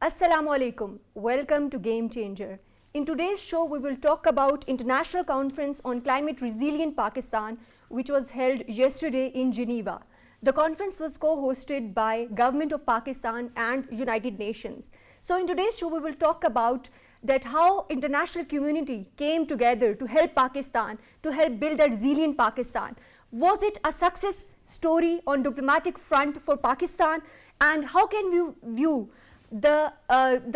Assalamu alaikum. Welcome to Game Changer. In today's show, we will talk about International Conference on Climate Resilient Pakistan, which was held yesterday in Geneva. The conference was co-hosted by Government of Pakistan and United Nations. So in today's show, we will talk about that how international community came together to help Pakistan, to help build a resilient Pakistan. Was it a success story on diplomatic front for Pakistan? And how can we view the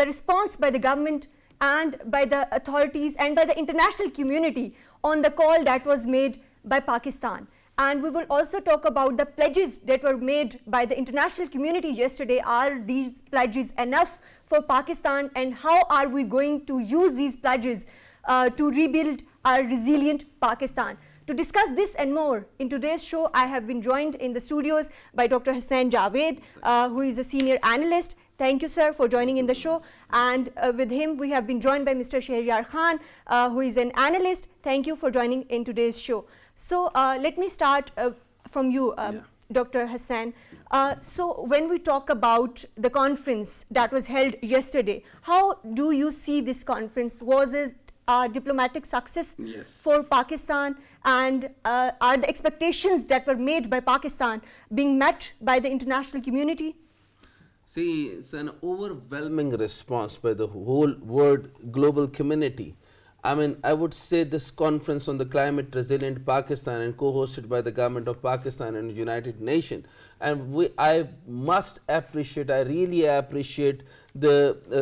response by the government and by the authorities and by the international community on the call that was made by Pakistan? And we will also talk about the pledges that were made by the international community yesterday. Are these pledges enough for Pakistan, and how are we going to use these pledges to rebuild our resilient Pakistan? To discuss this and more, in today's show, I have been joined in the studios by Dr. Hassan Javed, who is a senior analyst. Thank you, sir, for joining in the show. And with him, we have been joined by Mr. Shehryar Khan, who is an analyst. Thank you for joining in today's show. So let me start from you, Dr. Hassan. So when we talk about the conference that was held yesterday, how do you see this conference? Was it a diplomatic success for Pakistan, and are the expectations that were made by Pakistan being met by the international community? See, it's an overwhelming response by the whole world global community. I mean, I would say this conference on the climate resilient Pakistan and co-hosted by the government of Pakistan and United Nations. And I must appreciate, I really appreciate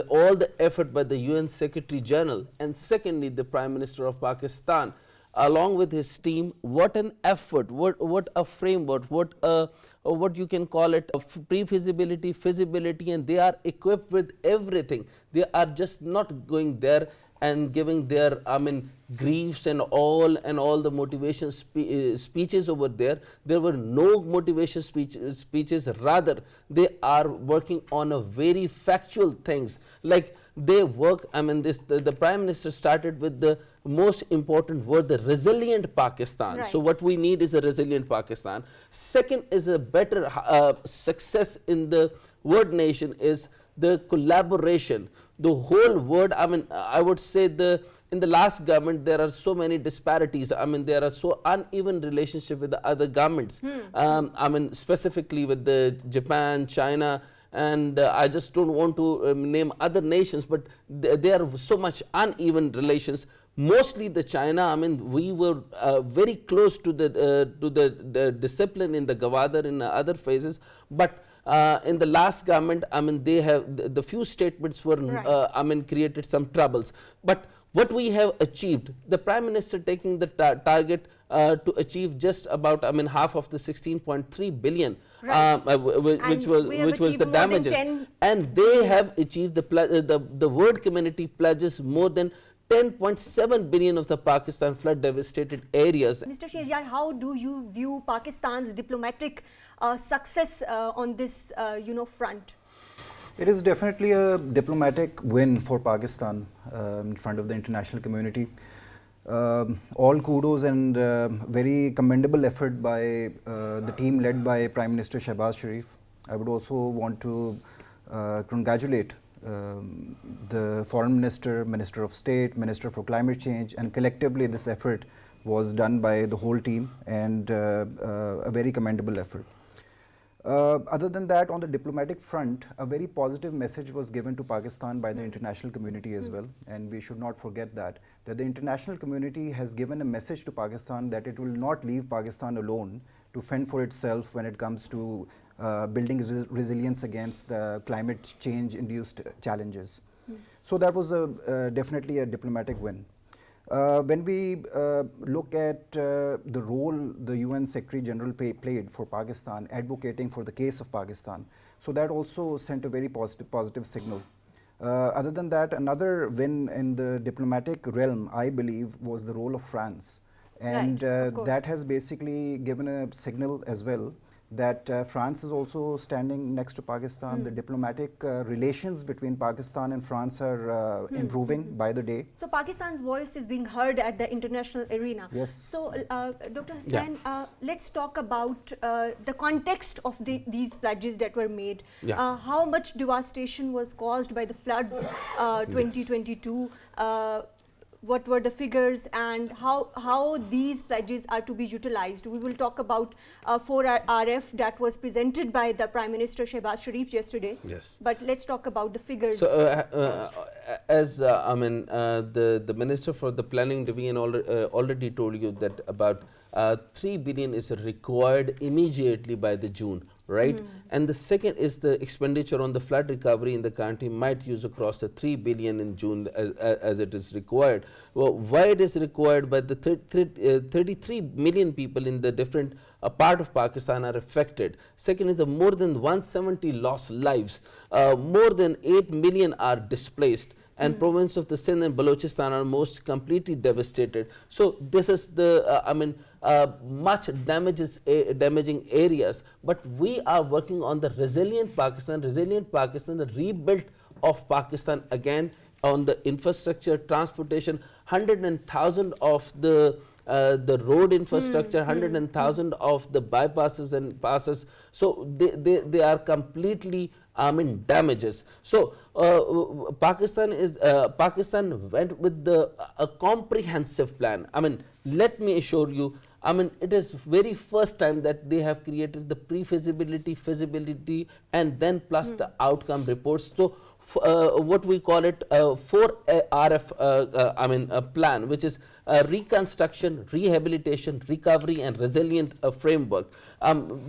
all the effort by the UN Secretary General, and secondly, the Prime Minister of Pakistan, along with his team. What an effort, what a framework, what you can call it, pre-feasibility, feasibility, and they are equipped with everything. They are just not going there and giving their, griefs and all the motivation speeches over there. There were no motivation speeches, rather they are working on a very factual things. Like they work, the Prime Minister started with the most important word, the resilient Pakistan. Right. So what we need is a resilient Pakistan. Second is a better success in the world nation is the collaboration. The whole world, I would say in the last government, there are so many disparities. There are so uneven relationship with the other governments. Specifically with the Japan, China, and I just don't want to name other nations, but there are so much uneven relations. Mostly the China, we were very close to the discipline in the Gwadar in other phases, but in the last government, they have the few statements were, right, created some troubles. But what we have achieved, the Prime Minister taking the target to achieve just about, half of the 16.3 billion, right, which was the damages, and they have achieved the world community pledges more than 10.7 billion of the Pakistan flood devastated areas. Mr. Shehryar, how do you view Pakistan's diplomatic success on this front? It is definitely a diplomatic win for Pakistan in front of the international community. All kudos and very commendable effort by the team led by Prime Minister Shehbaz Sharif. I would also want to congratulate the Foreign Minister, Minister of State, Minister for Climate Change, and collectively this effort was done by the whole team, and a very commendable effort. Other than that, on the diplomatic front, a very positive message was given to Pakistan by the international community as well, and we should not forget that the international community has given a message to Pakistan that it will not leave Pakistan alone to fend for itself when it comes to building resilience against climate change induced challenges. So that was definitely a diplomatic win. When we look at the role the UN Secretary General played for Pakistan, advocating for the case of Pakistan, so that also sent a very positive signal. Other than that, another win in the diplomatic realm, I believe, was the role of France. And right, that has basically given a signal as well that France is also standing next to Pakistan. The diplomatic relations between Pakistan and France are improving by the day. So Pakistan's voice is being heard at the international arena. Yes. So Dr. Hassan, let's talk about the context of these pledges that were made. Yeah. How much devastation was caused by the floods 2022? What were the figures and how these pledges are to be utilized? We will talk about 4RF that was presented by the Prime Minister Shehbaz Sharif yesterday. Yes. But let's talk about the figures. So, as I mean, the Minister for the Planning Division already told you that about 3 billion is required immediately by the June, right? And the second is the expenditure on the flood recovery in the country might use across the 3 billion in June as it is required. Well, why it is required by the 33 million people in the different part of Pakistan are affected. Second is the more than 170 lost lives, more than 8 million are displaced, and province of the Sindh and Balochistan are most completely devastated. So this is the much damaging areas, but we are working on the resilient Pakistan, the rebuilt of Pakistan again on the infrastructure, transportation, 100,000 of the road infrastructure, 100,000 of the bypasses and passes. So they are completely damages. So Pakistan went with a comprehensive plan. Let me assure you, it is very first time that they have created the pre-feasibility, feasibility, and then plus the outcome reports. So what we call it 4RF plan, which is reconstruction, rehabilitation, recovery, and resilient framework.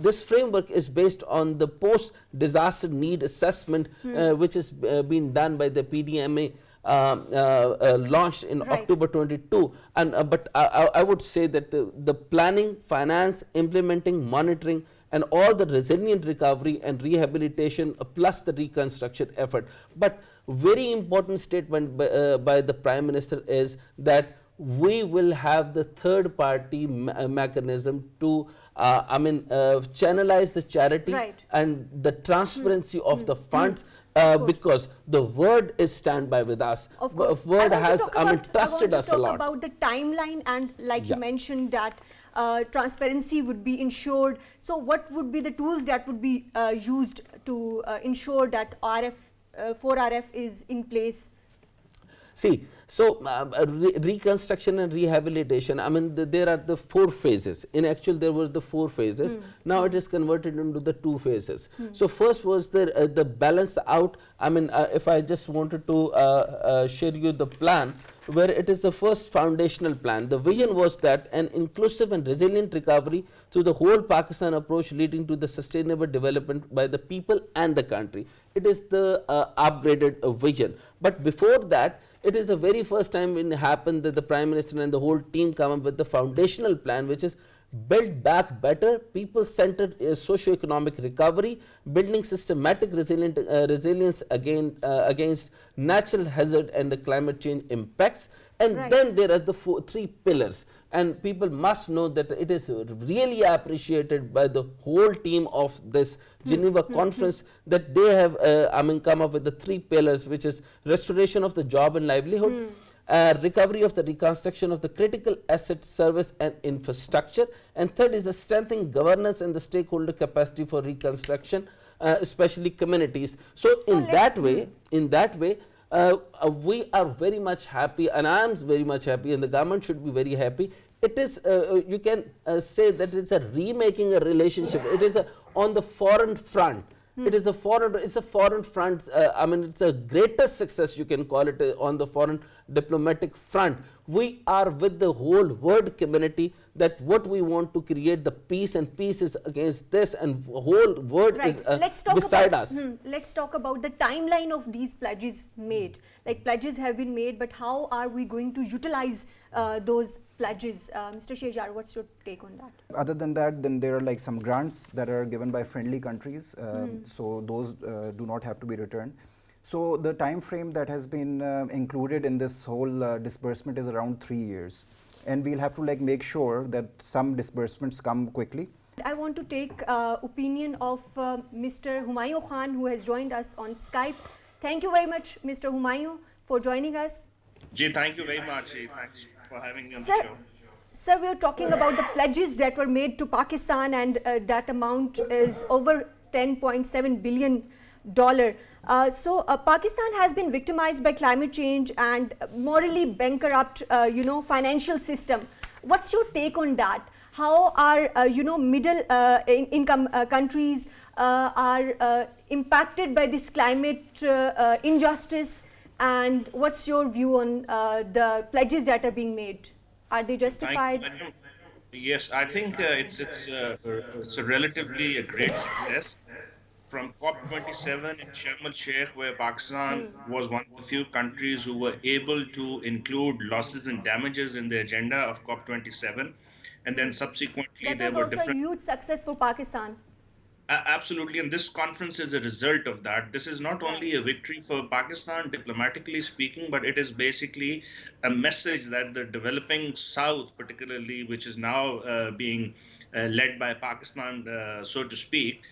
This framework is based on the post-disaster need assessment, which is being done by the PDMA. Launched in October 22, and but I would say that the planning, finance, implementing, monitoring, and all the resilient recovery and rehabilitation plus the reconstruction effort. But very important statement by the Prime Minister is that we will have the third party mechanism to channelize the charity and the transparency of the funds. Because the word is standby with us. Of course. Word has trusted us a lot. About the timeline, and like you mentioned that transparency would be ensured. So what would be the tools that would be used to ensure that 4RF is in place? See, so reconstruction and rehabilitation, there are the 4 phases. In actual, there were the 4 phases. Now it is converted into the 2 phases. So first was the balance out. If I just wanted to share you the plan, where it is the first foundational plan. The vision was that an inclusive and resilient recovery through the whole Pakistan approach leading to the sustainable development by the people and the country. It is the upgraded vision. But before that, it is the very first time it happened that the Prime Minister and the whole team come up with the foundational plan, which is build back better, people-centered socio-economic recovery, building systematic resilience against natural hazard and the climate change impacts. And then there are the 3 pillars. And people must know that it is really appreciated by the whole team of this Geneva conference that they have come up with the 3 pillars, which is restoration of the job and livelihood, recovery of the reconstruction of the critical asset, service and infrastructure, and third is the strengthening governance and the stakeholder capacity for reconstruction, especially communities. So in that way, we are very much happy, and I am very much happy, and the government should be very happy. It is, you can say that it's a remaking a relationship. It is on the foreign front. It is a foreign front. It's a greatest success, you can call it, on the foreign diplomatic front. We are with the whole world community that what we want to create the peace, and peace is against this, and whole world is beside us. Let's talk about the timeline of these pledges made. Like pledges have been made, but how are we going to utilize those pledges? Mr. Shehjar, what's your take on that? Other than that, then there are like some grants that are given by friendly countries, so those do not have to be returned. So the time frame that has been included in this whole disbursement is around 3 years, and we'll have to make sure that some disbursements come quickly I want to take opinion of Mr. Humayun Khan, who has joined us on Skype. Thank you very much, Mr. Humayun, for joining us. Jay, thank you very much. Jay, thanks for having me on the Sir, show. sir, we are talking about the pledges that were made to Pakistan, and that amount is over $10.7 billion. Pakistan has been victimized by climate change and morally bankrupt, financial system. What's your take on that? How are middle income countries are impacted by this climate injustice, and what's your view on the pledges that are being made? Are they justified? Thank you. Yes, I think it's a relatively a great success. From COP27 in Sharm el-Sheikh, where Pakistan was one of the few countries who were able to include losses and damages in the agenda of COP27, and then subsequently That there was were also a different. huge success for Pakistan. Absolutely, and this conference is a result of that. This is not Right. only a victory for Pakistan, diplomatically speaking, but it is basically a message that the developing South, particularly, which is now being led by Pakistan, so to speak.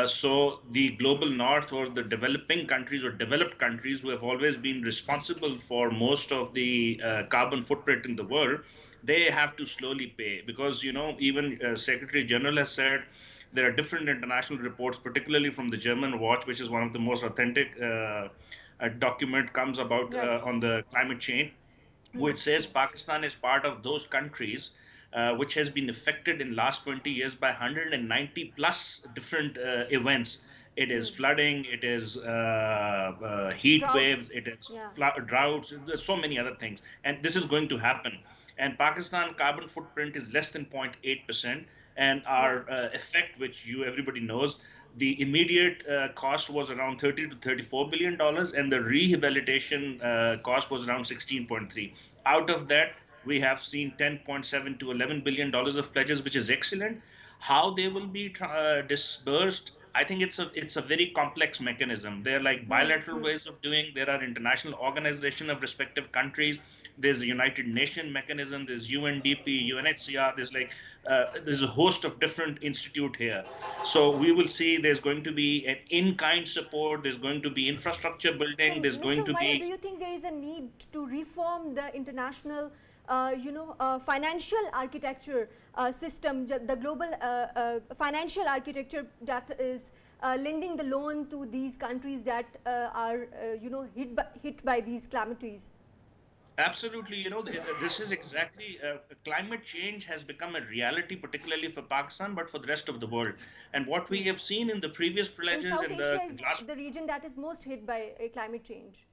So the global North, or the developing countries or developed countries who have always been responsible for most of the carbon footprint in the world, they have to slowly pay, because even Secretary General has said there are different international reports, particularly from the German Watch, which is one of the most authentic document comes about Right. on the climate change, which says Pakistan is part of those countries which has been affected in last 20 years by 190 plus different events. It is flooding, it is heat Droughts. waves, it is Yeah. droughts, there's so many other things. And this is going to happen. And Pakistan carbon footprint is less than 0.8%. And Yeah. our effect, which everybody knows, the immediate cost was around 30 to 34 billion dollars, and the rehabilitation cost was around 16.3. Out of that, we have seen 10.7 to 11 billion dollars of pledges, which is excellent. How they will be disbursed, I think it's a very complex mechanism. There are like bilateral ways of doing. There are international organization of respective countries. There's a United Nations mechanism. There's UNDP, UNHCR. There's a host of different institute here. So we will see. There's going to be an in-kind support. There's going to be infrastructure So, building. There's Mr. going to Humayun, be. do you think there is a need to reform the international, financial architecture system, the global financial architecture that is lending the loan to these countries that are, hit by these calamities? Absolutely, this is exactly climate change has become a reality, particularly for Pakistan, but for the rest of the world. And what we have seen in the previous And pledges South and Asia the is last. the region that is most hit by climate change.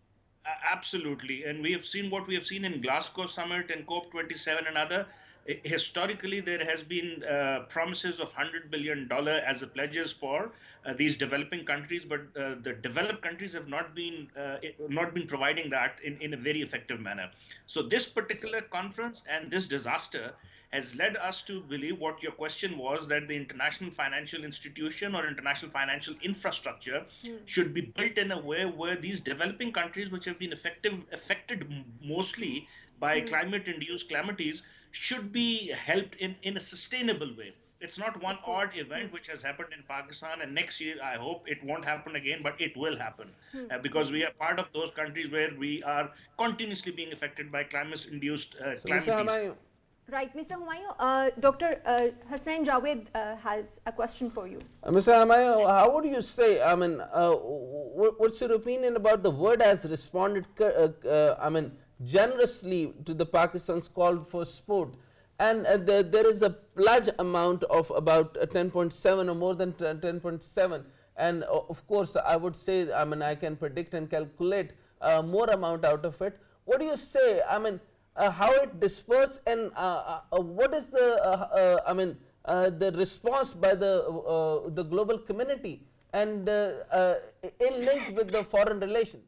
Absolutely. And we have seen what we have seen in Glasgow Summit and COP27 and other. Historically, there has been promises of $100 billion as a pledges for these developing countries, but the developed countries have not been providing that in a very effective manner. So this particular conference and this disaster has led us to believe what your question was, that the international financial institution or international financial infrastructure should be built in a way where these developing countries, which have been affected mostly by climate induced calamities, should be helped in a sustainable way. It's not one Of course. odd event which has happened in Pakistan, and next year I hope it won't happen again, but it will happen because we are part of those countries where we are continuously being affected by climate induced So, Mr. calamities. Humayun, Right, Mr. Humayun, Dr. Hasnain Javed has a question for you. Mr. Humayun, how would you say? I mean, what's your opinion about the world has responded? I mean, generously to the Pakistan's call for support, and there is a pledge amount of about 10.7 or more than 10.7, and of course, I would say, I mean, I can predict and calculate more amount out of it. What do you say? I mean, how it dispersed, and what is the response by the global community, and in link with the foreign relations?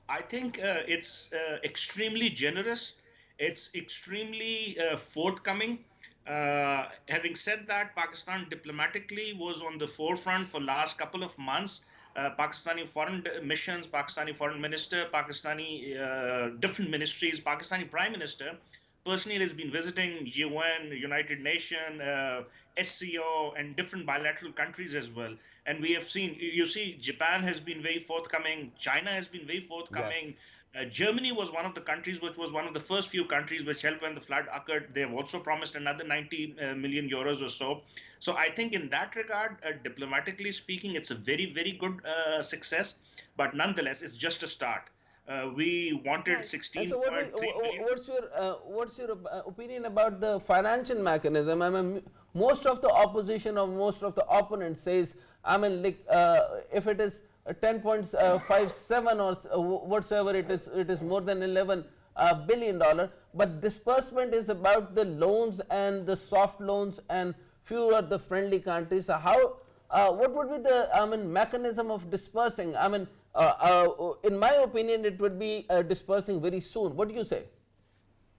I think it's extremely generous. It's extremely forthcoming. Having said that, Pakistan diplomatically was on the forefront for last couple of months. Pakistani foreign missions, Pakistani foreign minister, Pakistani different ministries, Pakistani prime minister personally has been visiting UN, United Nations, SCO and different bilateral countries as well. And we have seen, you see, Japan has been very forthcoming, China has been very forthcoming. Yes. Germany was one of the countries which was one of the first few countries which helped when the flood occurred. They have also promised another 90 million euros or so. So I think in that regard, diplomatically speaking, it's a very, very good success. But nonetheless, it's just a start. We wanted Right. And so, 16.3 billion. what's your opinion about the financial mechanism? I mean, most of the opposition or most of the opponents says, I mean, like if it is 10.57 or whatsoever it is more than 11 billion dollar. But disbursement is about the loans and the soft loans and few are the friendly countries. So how? What would be the mechanism of dispersing? In my opinion, it would be dispersing very soon. What do you say?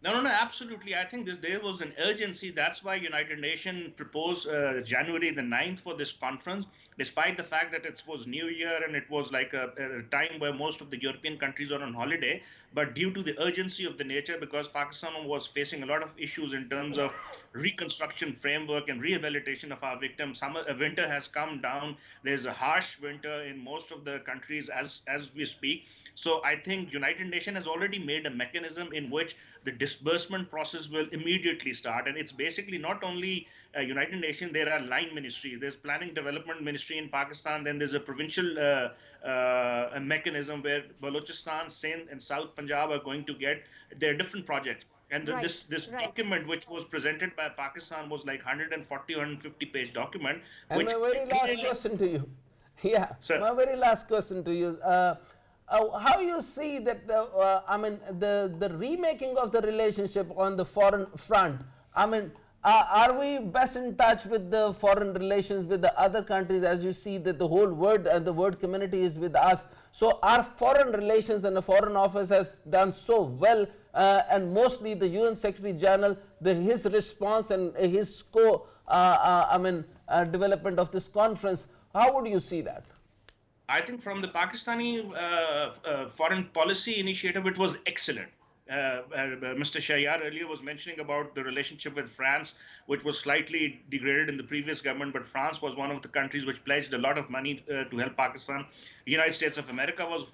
No, absolutely. I think there was an urgency. That's why United Nations proposed January the 9th for this conference, despite the fact that it was New Year and it was like a time where most of the European countries are on holiday. But due to the urgency of the nature, because Pakistan was facing a lot of issues in terms of reconstruction framework and rehabilitation of our victims, winter has come down. There's a harsh winter in most of the countries as we speak. So I think United Nations has already made a mechanism in which the disbursement process will immediately start. And it's basically not only United Nations, there are line ministries. There's Planning Development Ministry in Pakistan. Then there's a provincial a mechanism where Balochistan, Sindh, and South Punjab are going to get their different projects. And Right, this right. document, which was presented by Pakistan, was like 140, 150-page document, And which my very last clearly, question to you. Yeah, sir. my very last question to you. How you see that the remaking of the relationship on the foreign front? I mean, are we best in touch with the foreign relations with the other countries, as you see that the whole world and the world community is with us? So our foreign relations and the foreign office has done so well, and mostly the UN Secretary General, his response and his development of this conference. How would you see that? I think from the Pakistani foreign policy initiative, it was excellent. Mr. Shayar earlier was mentioning about the relationship with France, which was slightly degraded in the previous government, but France was one of the countries which pledged a lot of money to help Pakistan. The United States of America was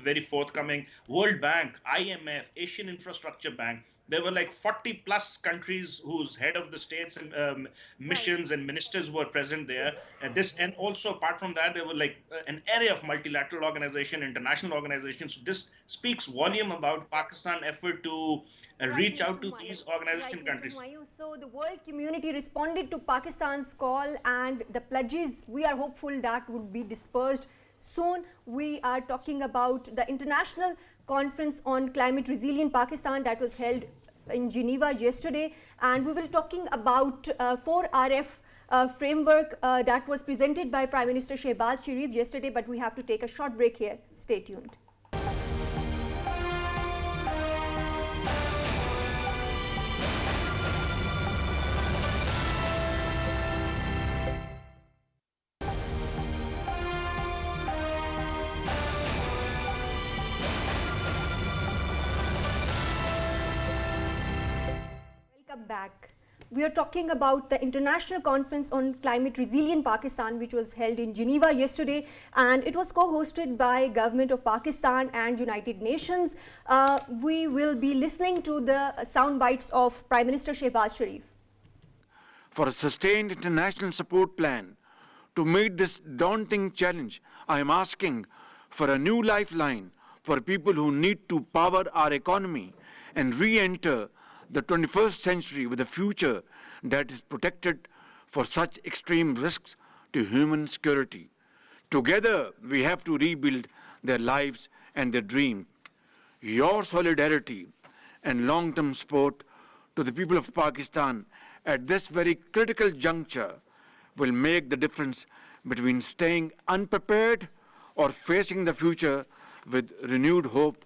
very forthcoming. World Bank, IMF, Asian Infrastructure Bank. There were like 40 plus countries whose head of the states and missions and ministers were present there. And also apart from that, there were like an array of multilateral organizations, international organizations. So this speaks volume about Pakistan effort to reach out to these organization countries. So the world community responded to Pakistan's call and the pledges, we are hopeful that would be dispersed soon. We are talking about the International Conference on Climate Resilient Pakistan that was held in Geneva yesterday, and we will talking about 4RF framework that was presented by Prime Minister Shehbaz Sharif yesterday, but we have to take a short break here. Stay tuned. Welcome back. We are talking about the International Conference on Climate Resilient Pakistan, which was held in Geneva yesterday, and it was co-hosted by Government of Pakistan and United Nations. We will be listening to the sound bites of Prime Minister Shehbaz Sharif. For a sustained international support plan to meet this daunting challenge, I am asking for a new lifeline for people who need to power our economy and re-enter the 21st century with a future that is protected for such extreme risks to human security. Together, we have to rebuild their lives and their dreams. Your solidarity and long-term support to the people of Pakistan at this very critical juncture will make the difference between staying unprepared or facing the future with renewed hope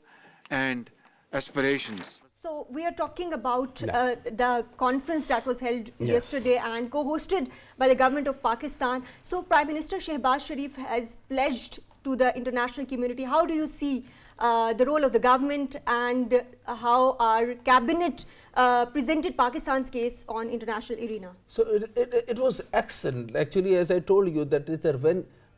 and aspirations. So we are talking about Yeah. the conference that was held Yes. yesterday and co-hosted by the government of Pakistan. So Prime Minister Shehbaz Sharif has pledged to the international community. How do you see the role of the government and how our cabinet presented Pakistan's case on international arena? So it was excellent. Actually, as I told you, that is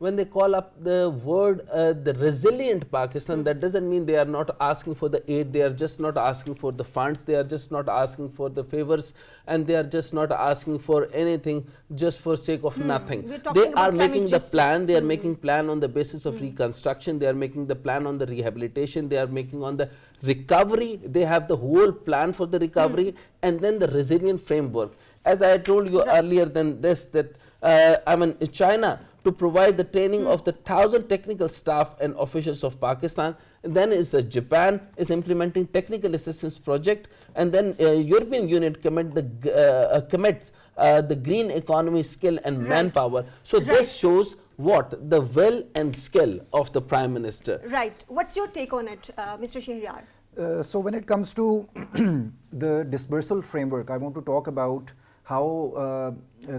when they call up the word the resilient Pakistan, that doesn't mean they are not asking for the aid, they are just not asking for the funds, they are just not asking for the favors, and they are just not asking for anything just for sake of nothing. We're talking They about are making climate the justice. plan, they are making plan on the basis of reconstruction, they are making the plan on the rehabilitation, they are making on the recovery, they have the whole plan for the recovery, and then the resilient framework. As I told you earlier than this, that I mean, in China, to provide the training of the 1,000 technical staff and officials of Pakistan, and then is Japan is implementing technical assistance project, and then European Union commits the green economy skill and manpower. So this shows what the will and skill of the Prime Minister. Right. What's your take on it, Mr. Shehryar? So when it comes to the dispersal framework, I want to talk about how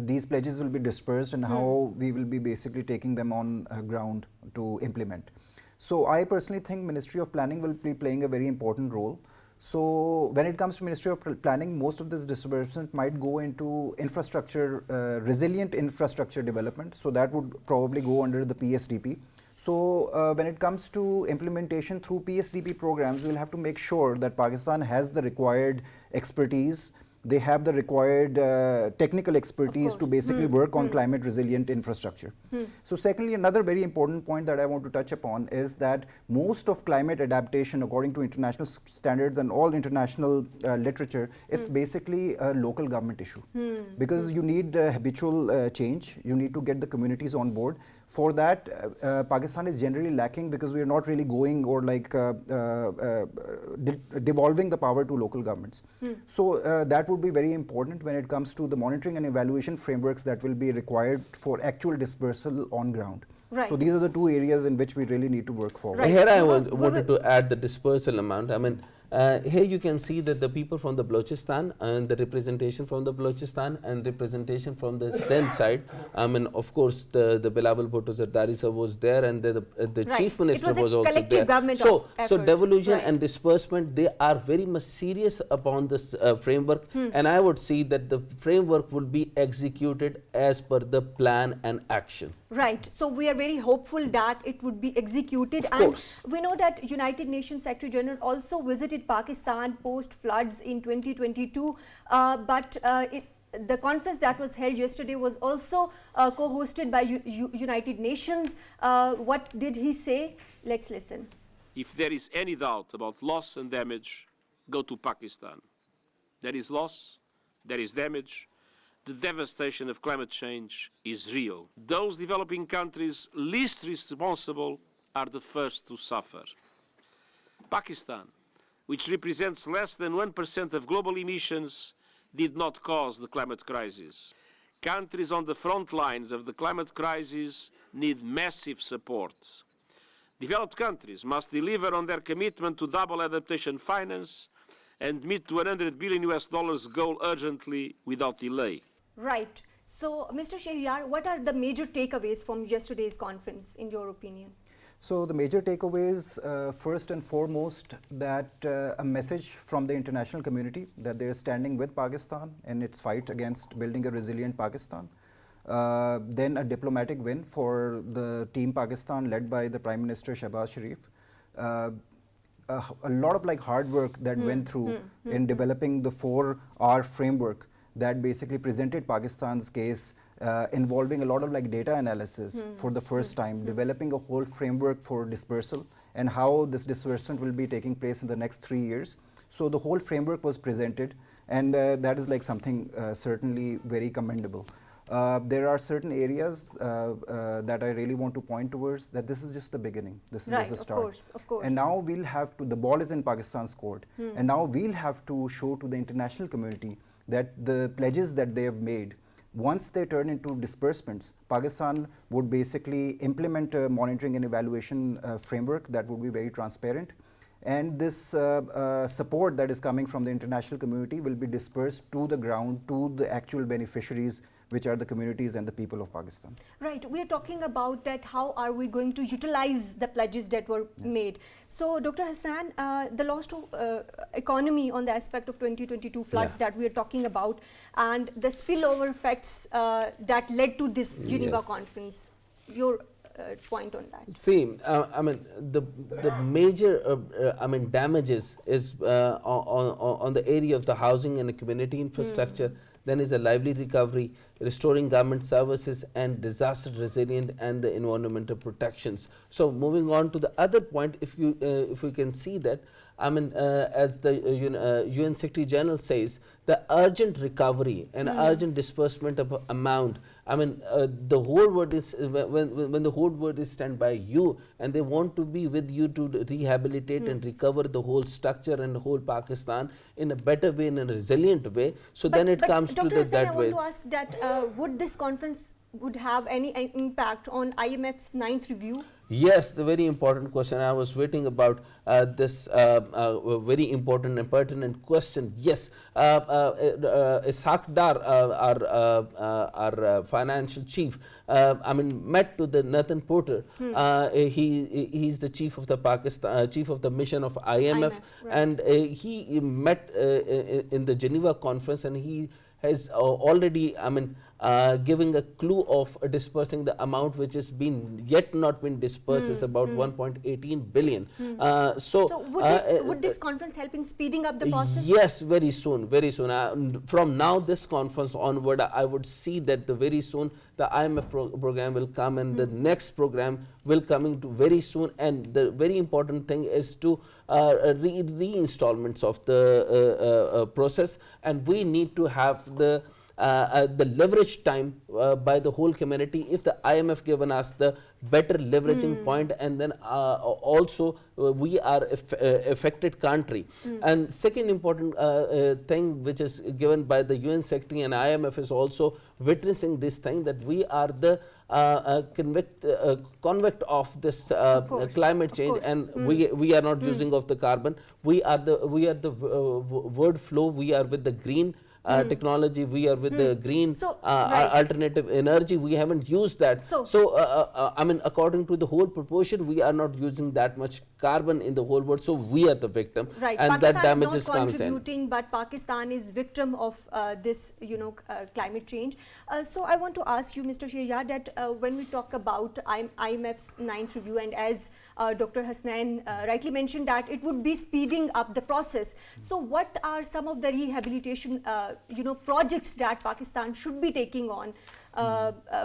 these pledges will be dispersed and how we will be basically taking them on ground to implement. So I personally think Ministry of Planning will be playing a very important role. So when it comes to Ministry of Planning, most of this disbursement might go into infrastructure, resilient infrastructure development. So that would probably go under the PSDP. So when it comes to implementation through PSDP programs, we'll have to make sure that Pakistan has the required expertise, they have the required technical expertise to basically work on climate resilient infrastructure. So secondly, another very important point that I want to touch upon is that most of climate adaptation, according to international standards and all international literature, it's basically a local government issue. Because you need habitual change, you need to get the communities on board. For that, Pakistan is generally lacking because we are not really going or like devolving the power to local governments. So that would be very important when it comes to the monitoring and evaluation frameworks that will be required for actual dispersal on ground. Right. So these are the two areas in which we really need to work forward. Right. Here I We wanted to add the dispersal amount. I mean, here you can see that the people from the Balochistan and the representation from the Balochistan and representation from the Sindh side. I mean, of course, the Bilawal Bhutto Zardari sir was there, and the Right. chief minister It was a also collective there. government So, of so effort. devolution Right. and disbursement, they are very much serious upon this framework, and I would see that the framework would be executed as per the plan and action. Right. So we are very hopeful that it would be executed. Of and course. we know that United Nations Secretary General also visited Pakistan post floods in 2022. But the conference that was held yesterday was also co-hosted by United Nations. What did he say? Let's listen. If there is any doubt about loss and damage, go to Pakistan. There is loss, there is damage. The devastation of climate change is real. Those developing countries least responsible are the first to suffer. Pakistan, which represents less than 1% of global emissions, did not cause the climate crisis. Countries on the front lines of the climate crisis need massive support. Developed countries must deliver on their commitment to double adaptation finance and meet the $100 billion goal urgently without delay. Right. So, Mr. Shehryar, what are the major takeaways from yesterday's conference, in your opinion? So the major takeaways, first and foremost, that a message from the international community that they are standing with Pakistan in its fight against building a resilient Pakistan. Then a diplomatic win for the team Pakistan led by the Prime Minister Shehbaz Sharif. A lot of like hard work that went through in developing the 4R framework that basically presented Pakistan's case, involving a lot of like data analysis for the first time, developing a whole framework for dispersal and how this disbursement will be taking place in the next 3 years. So the whole framework was presented, and that is like something certainly very commendable. There are certain areas that I really want to point towards, that this is just the beginning. This is Right, just a of start. course, of course. And now we'll have to, the ball is in Pakistan's court, and now we'll have to show to the international community that the pledges that they have made, once they turn into disbursements, Pakistan would basically implement a monitoring and evaluation framework that would be very transparent. and this support that is coming from the international community will be dispersed to the ground, to the actual beneficiaries, which are the communities and the people of Pakistan. Right, we are talking about that how are we going to utilize the pledges that were made. So Dr. Hassan, the loss to economy on the aspect of 2022 floods that we are talking about, and the spillover effects that led to this Geneva conference, your point on that? See, I mean, the major, I mean, damages is on the area of the housing and the community infrastructure. Then is a lively recovery, restoring government services and disaster resilient and the environmental protections. So moving on to the other point, if we can see that, I mean, as the UN Secretary General says, the urgent recovery and urgent disbursement of amount. I mean, the whole world is when the whole world is stand by you, and they want to be with you to rehabilitate and recover the whole structure and the whole Pakistan in a better way, in a resilient way. So then it comes to Dr. that I way. want to ask that would this conference would have any impact on IMF's 9th review? Yes, the very important question. I was waiting about this very important and pertinent question. Yes, Ishaq Dar, our financial chief, I mean, met to the Nathan Porter. He's the chief of the Pakistan, chief of the mission of IMF, right. and he met in the Geneva conference, and he has already, I mean, giving a clue of dispersing the amount which has been yet not been dispersed is about 1.18 billion. So would this conference help in speeding up the process? Yes, very soon, very soon. From now, this conference onward, I would see that the very soon the IMF program will come, and the next program will coming to very soon. And the very important thing is to re-installments of the process, and we need to have the leverage time by the whole community. If the IMF given us the better leveraging point, and then also we are affected country. And second important thing which is given by the UN Secretary and IMF is also witnessing this thing, that we are the convict of this climate change, and we are not using of the carbon. We are the word flow. We are with the green technology, we are with the green alternative energy. We haven't used that. So I mean, according to the whole proportion, we are not using that much carbon in the whole world. So we are the victim, right. and Pakistan that damages is not comes in. contributing, but Pakistan is victim of this, climate change. So I want to ask you, Mr. Shehryar, that when we talk about IMF's 9th review, and as Dr. Hasnan rightly mentioned, that it would be speeding up the process. So what are some of the rehabilitation projects that Pakistan should be taking on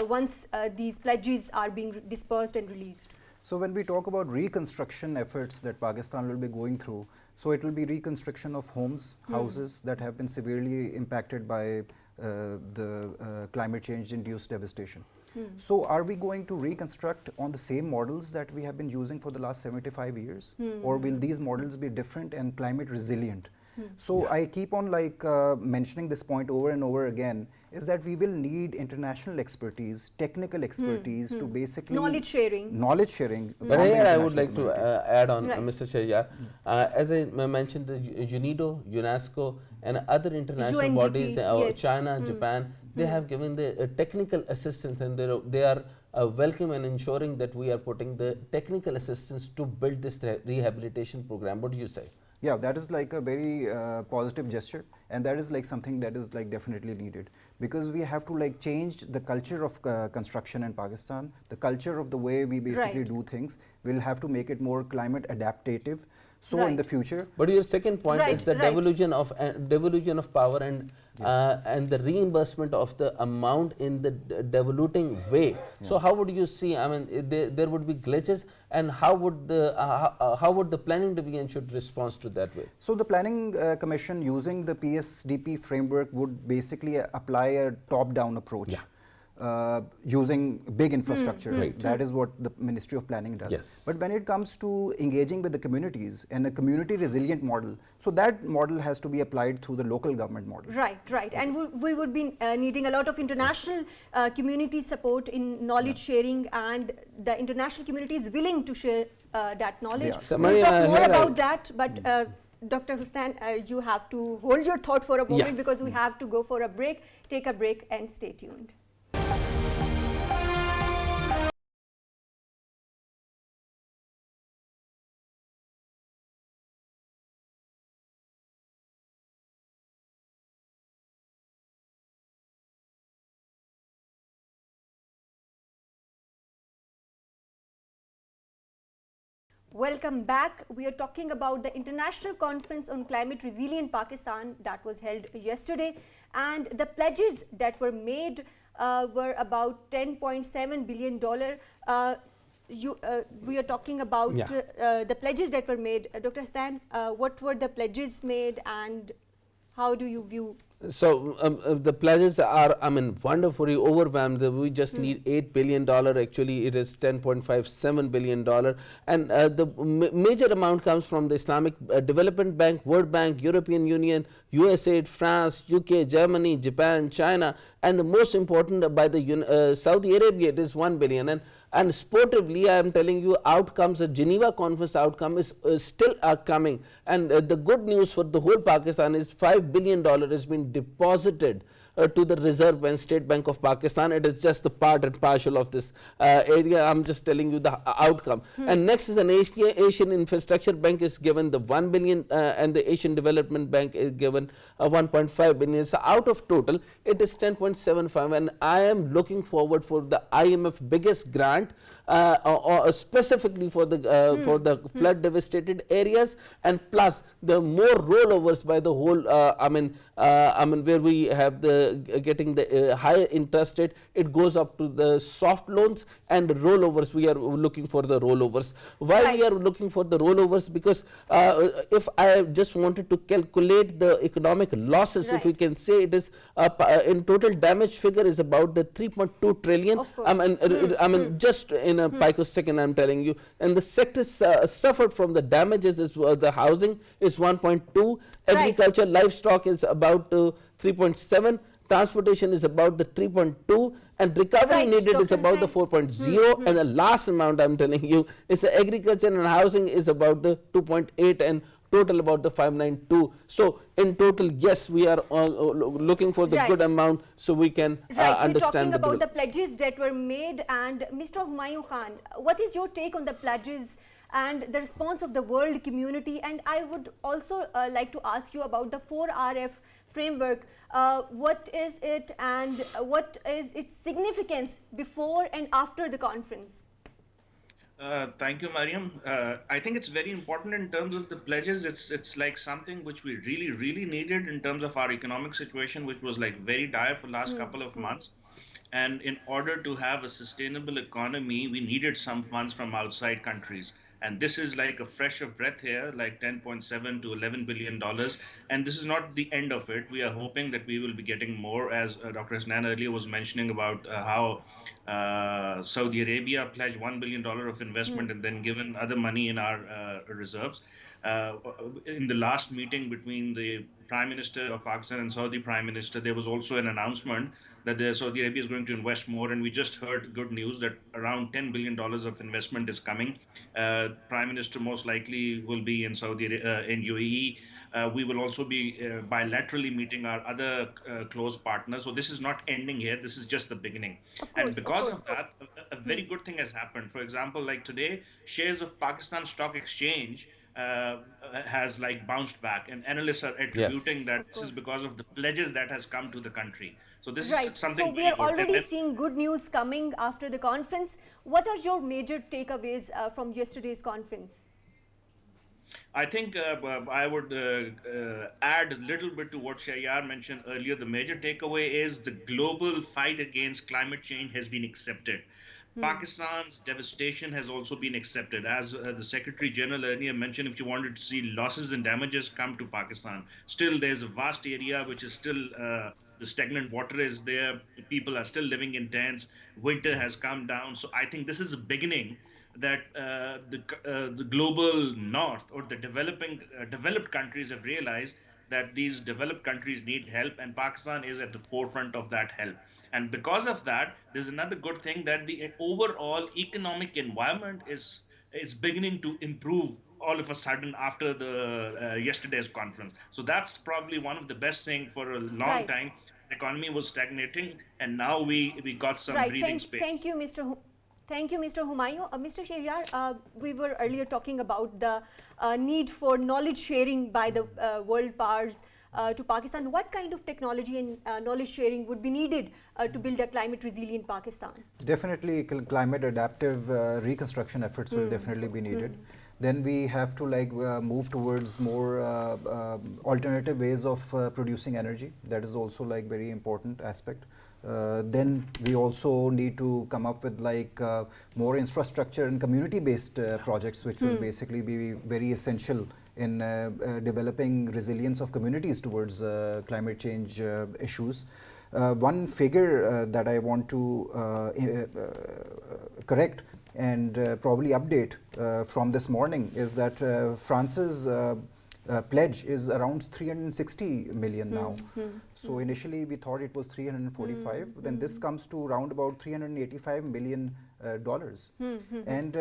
once these pledges are being dispersed and released? So when we talk about reconstruction efforts that Pakistan will be going through, so it will be reconstruction of homes, houses that have been severely impacted by the climate change induced devastation. So are we going to reconstruct on the same models that we have been using for the last 75 years? Or will these models be different and climate resilient? So I keep on mentioning this point over and over again, is that we will need international expertise, technical expertise to basically knowledge sharing. But here I would like to add on, Mr. Shehryar, as I mentioned, the UNIDO, UNESCO, and other international UNDP, bodies, yes. China, Japan, they have given the technical assistance, and they are welcome and ensuring that we are putting the technical assistance to build this rehabilitation program. What do you say? Yeah, that is like a very positive gesture, and that is like something that is like definitely needed, because we have to like change the culture of construction in Pakistan, the culture of the way we basically do things. We'll have to make it more climate adaptative. So in the future. But your second point is the devolution of power and the reimbursement of the amount in the devoluting way. So how would you see? I mean, there would be glitches, and how would the planning division should respond to that way? So the planning commission, using the PSDP framework, would basically apply a top-down approach. using big infrastructure. Right. That is what the Ministry of Planning does. Yes. But when it comes to engaging with the communities and a community resilient model, so that model has to be applied through the local government model. Right, right. And we would be needing a lot of international community support in knowledge sharing, and the international community is willing to share that knowledge. Yeah. So, We'll Maria, talk more here about that, but Dr. Hussain, you have to hold your thought for a moment Yeah. because we have to go for a break. Take a break and stay tuned. Welcome back. We are talking about the International Conference on Climate Resilient Pakistan that was held yesterday, and the pledges that were made were about $10.7 billion. We are talking about the pledges that were made. Dr. Hassan, what were the pledges made and how do you view? So the pledges are, I mean, wonderfully overwhelmed. We just need $8 billion. Actually, it is $10.57 billion. And the major amount comes from the Islamic Development Bank, World Bank, European Union, USAID, France, UK, Germany, Japan, China, and the most important by the Saudi Arabia, it is $1 billion. And sportively, I am telling you, outcomes, the Geneva conference outcome is still coming. And the good news for the whole Pakistan is $5 billion has been deposited to the Reserve Bank, State Bank of Pakistan. It is just the part and parcel of this area. I'm just telling you the outcome. And next is an Asian Infrastructure Bank is given the 1 billion and the Asian Development Bank is given 1.5 billion. So out of total, it is 10.75, and I am looking forward for the IMF biggest grant or specifically for the flood devastated areas, and plus the more rollovers by the whole I mean where we have the getting the higher interest rate, it goes up to the soft loans and the rollovers. We are looking for the rollovers. Why we are looking for the rollovers? Because if I just wanted to calculate the economic losses, if we can say, it is in total damage figure is about the 3.2 trillion. I mean just in a picosecond I'm telling you, and the sector suffered from the damages is the housing is 1.2, agriculture, livestock is about 3.7, transportation is about the 3.2, and recovery needed is about the 4.0, and the last amount I'm telling you is the agriculture and housing is about the 2.8, and total about the 592. So in total, yes, we are looking for the good amount so we can understand. We're talking about the pledges that were made, and Mr. Humayun Khan, what is your take on the pledges and the response of the world community? And I would also like to ask you about the 4RF framework. What is it, and what is its significance before and after the conference? Thank you, Mariam. I think it's very important in terms of the pledges. It's like something which we really needed in terms of our economic situation, which was like very dire for the last couple of months. And in order to have a sustainable economy, we needed some funds from outside countries. And this is like a fresh of breath here, like 10.7 to $11 billion. And this is not the end of it. We are hoping that we will be getting more, as Dr. Hasnan earlier was mentioning about how Saudi Arabia pledged $1 billion of investment and then given other money in our reserves. In the last meeting between the Prime Minister of Pakistan and Saudi Prime Minister, there was also an announcement that Saudi Arabia is going to invest more, and we just heard good news that around $10 billion of investment is coming. Prime Minister most likely will be in in UAE. We will also be bilaterally meeting our other close partners. So this is not ending here. This is just the beginning. And because of that, a very good thing has happened. For example, like today, shares of Pakistan Stock Exchange has like bounced back, and analysts are attributing that this is because of the pledges that has come to the country. So this is something. So we are already seeing good news coming after the conference. What are your major takeaways from yesterday's conference? I think I would add a little bit to what Shahyar mentioned earlier. The major takeaway is the global fight against climate change has been accepted. Pakistan's devastation has also been accepted. As the Secretary General earlier mentioned, if you wanted to see losses and damages, come to Pakistan. Still, there's a vast area which is still the stagnant water is there, people are still living in tents, winter has come down. So I think this is a beginning that the global north or the developed countries have realized that these developed countries need help, and Pakistan is at the forefront of that help. And because of that, there's another good thing, that the overall economic environment is beginning to improve all of a sudden after the yesterday's conference. So that's probably one of the best things. For a long Right. time economy was stagnating, and now we got some Right. breathing space. Thank you, Mr. Thank you, Mr. Humayun. Mr. Shehryar, we were earlier talking about the need for knowledge sharing by the world powers to Pakistan. What kind of technology and knowledge sharing would be needed to build a climate resilient Pakistan? Definitely climate adaptive reconstruction efforts will definitely be needed. Then we have to move towards more alternative ways of producing energy. That is also very important aspect. Then we also need to come up with more infrastructure and community based projects, which will basically be very essential in developing resilience of communities towards climate change issues. One figure that I want to correct and probably update from this morning is that France's pledge is around 360 million now. So initially we thought it was 345, then this comes to around about 385 million dollars. And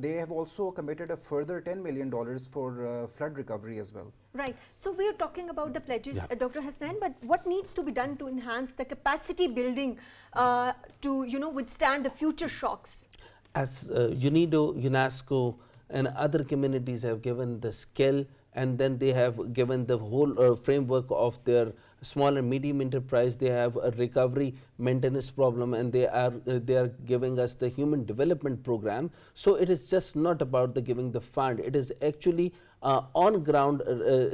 they have also committed a further $10 million for flood recovery as well. Right. So we are talking about the pledges, Dr. Hasnain, but what needs to be done to enhance the capacity building to withstand the future shocks? As UNIDO, UNESCO and other communities have given the skill, and then they have given the whole framework of their small and medium enterprise. They have a recovery maintenance problem, and they are giving us the human development program. So it is just not about the giving the fund, it is actually on ground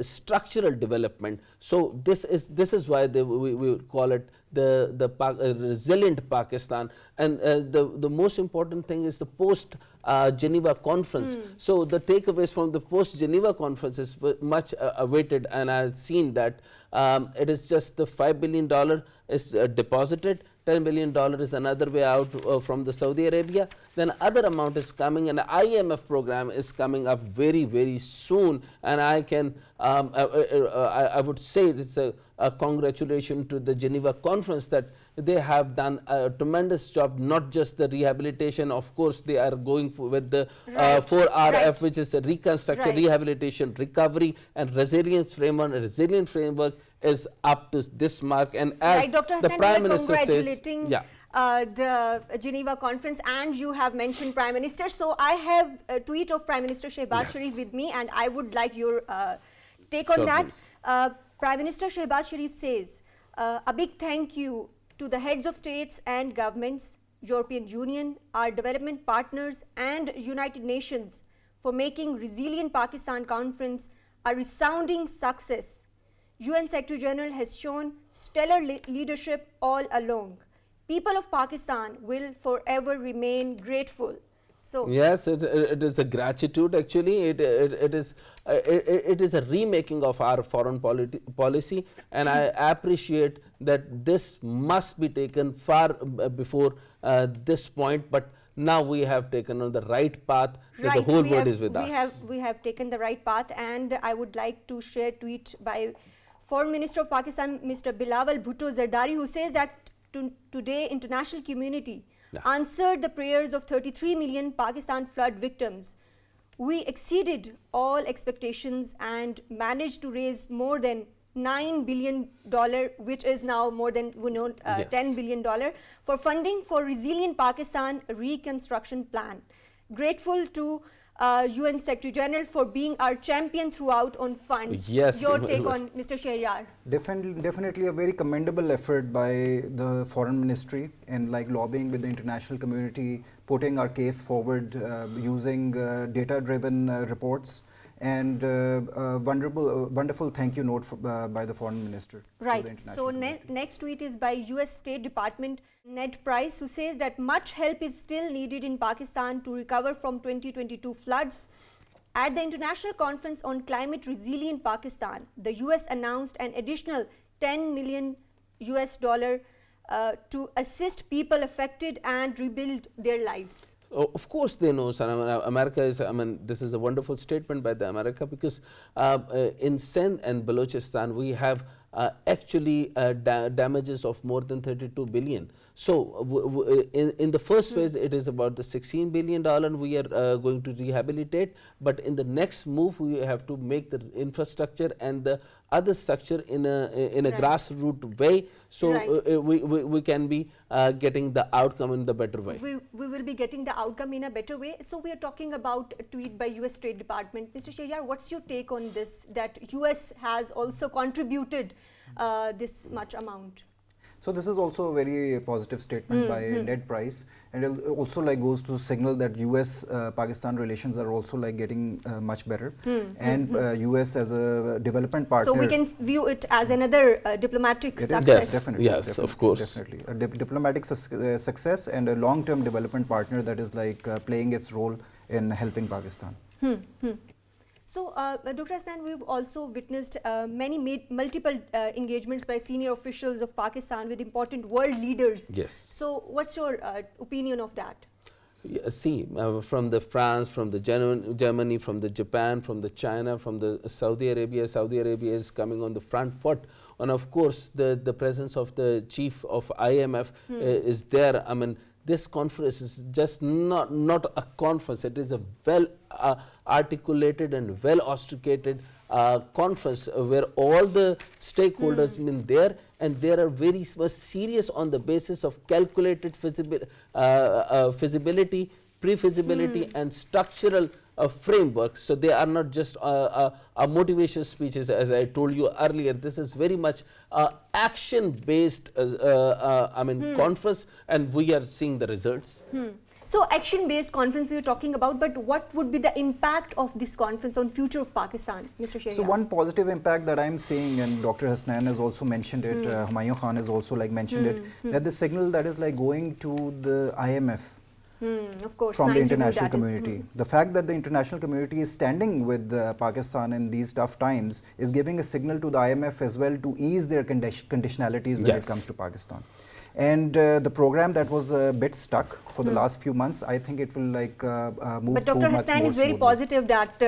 structural development. So this is why we call it the resilient Pakistan. And the most important thing is the post Geneva conference. So the takeaways from the post Geneva conference is much awaited, and I've seen that it is just the $5 billion is deposited. $10 billion is another way out from the Saudi Arabia. Then other amount is coming, and the IMF program is coming up very, very soon. And I can, I would say it's a congratulation to the Geneva conference that they have done a tremendous job, not just the rehabilitation. Of course, they are going with the 4RF, which is a reconstruction, rehabilitation, recovery, and resilience framework. A resilient framework is up to this mark. And as Dr. the Hasnain, Prime we are Minister says, congratulating the Geneva conference, and you have mentioned Prime Minister. So I have a tweet of Prime Minister Shehbaz Sharif with me, and I would like your take on that. Prime Minister Shehbaz Sharif says, a big thank you to the heads of states and governments, European Union, our development partners and United Nations for making Resilient Pakistan Conference a resounding success. UN Secretary General has shown stellar leadership all along. People of Pakistan will forever remain grateful. So yes, it is a gratitude actually. It is a remaking of our foreign policy, and I appreciate that this must be taken far before this point, but now we have taken on the right path. That the whole world is with us. We have taken the right path, and I would like to share a tweet by Foreign Minister of Pakistan, Mr. Bilawal Bhutto Zardari, who says that today international community answered the prayers of 33 million Pakistan flood victims. We exceeded all expectations and managed to raise more than $9 billion, which is now more than $10 billion for funding for Resilient Pakistan Reconstruction Plan. Grateful to UN Secretary General for being our champion throughout on funds. Yes. Your take on Mr. Shehryar? Definitely a very commendable effort by the Foreign Ministry in lobbying with the international community, putting our case forward using data-driven reports, and wonderful thank you note by the Foreign Minister. Right. So next tweet is by US State Department Ned Price, who says that much help is still needed in Pakistan to recover from 2022 floods. At the International Conference on Climate Resilient Pakistan, the US announced an additional $10 million US dollar to assist people affected and rebuild their lives? Oh, of course they know, sir. I mean, America is, I mean, this is a wonderful statement by the America, because in Sindh and Balochistan we have actually damages of more than 32 billion. So in the first phase it is about the $16 billion we are going to rehabilitate, but in the next move we have to make the infrastructure and the other structure in a grassroots way, so we can be getting the outcome in the better way. We will be getting the outcome in a better way. So we are talking about a tweet by US State Department. Mr. Shehryar, what's your take on this, that US has also contributed this much amount? So this is also a very positive statement by Ned Price, and it also like goes to signal that US-Pakistan relations are also like getting much better, and US as a development partner. So we can view it as another diplomatic success. Yes, definitely. Yes, definitely, of course. Definitely, a diplomatic success and a long-term development partner that is like playing its role in helping Pakistan. So, Dr. Hasnain, we've also witnessed multiple engagements by senior officials of Pakistan with important world leaders. Yes. So, what's your opinion of that? Yeah, see, from the France, from the Germany, from the Japan, from the China, from the Saudi Arabia is coming on the front foot. And of course, the presence of the chief of IMF is there. I mean, this conference is just not a conference, it is a well articulated and well orchestrated conference where all the stakeholders been there, and they are very much serious on the basis of calculated feasibility, pre-feasibility and structural framework. So they are not just motivation speeches, as I told you earlier. This is very much action based conference, and we are seeing the results. So action based conference we are talking about, but what would be the impact of this conference on future of Pakistan, Mr. Shehryar? So one positive impact that I'm seeing, and Dr. Hasnain has also mentioned it, Humayun Khan has also like mentioned it, that the signal that is like going to the IMF of course, from the international community. The fact that the international community is standing with Pakistan in these tough times is giving a signal to the IMF as well to ease their conditionalities when it comes to Pakistan. And the program that was a bit stuck for the last few months, I think it will like move. But Dr. Hasnain is very positive that.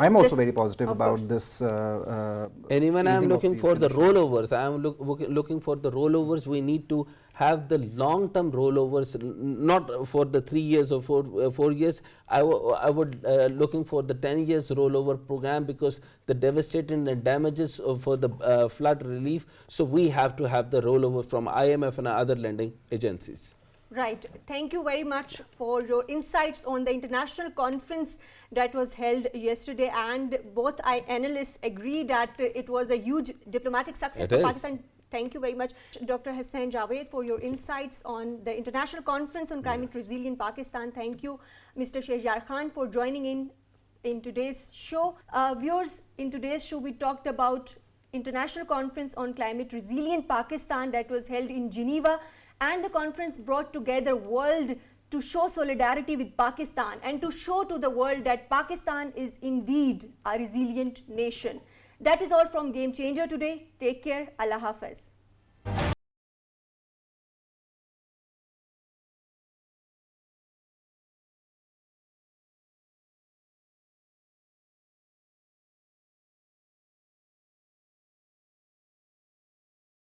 I'm also very positive about this. And even I'm looking for the rollovers. I'm looking for the rollovers. We need to have the long-term rollovers, not for the 3 years or 4 years. I would looking for the 10 years rollover program, because the devastating damages for the flood relief. So we have to have the rollover from IMF and other lending agencies. Right. Thank you very much for your insights on the international conference that was held yesterday, and both analysts agree that it was a huge diplomatic success for Pakistan. Thank you very much, Dr. Hasnain Javed, for your insights on the International Conference on Climate Resilient Pakistan. Thank you, Mr. Shehryar Khan, for joining in today's show. Viewers, in today's show, we talked about International Conference on Climate Resilient Pakistan that was held in Geneva, and the conference brought together world to show solidarity with Pakistan and to show to the world that Pakistan is indeed a resilient nation. That is all from Game Changer today. Take care. Allah Hafiz.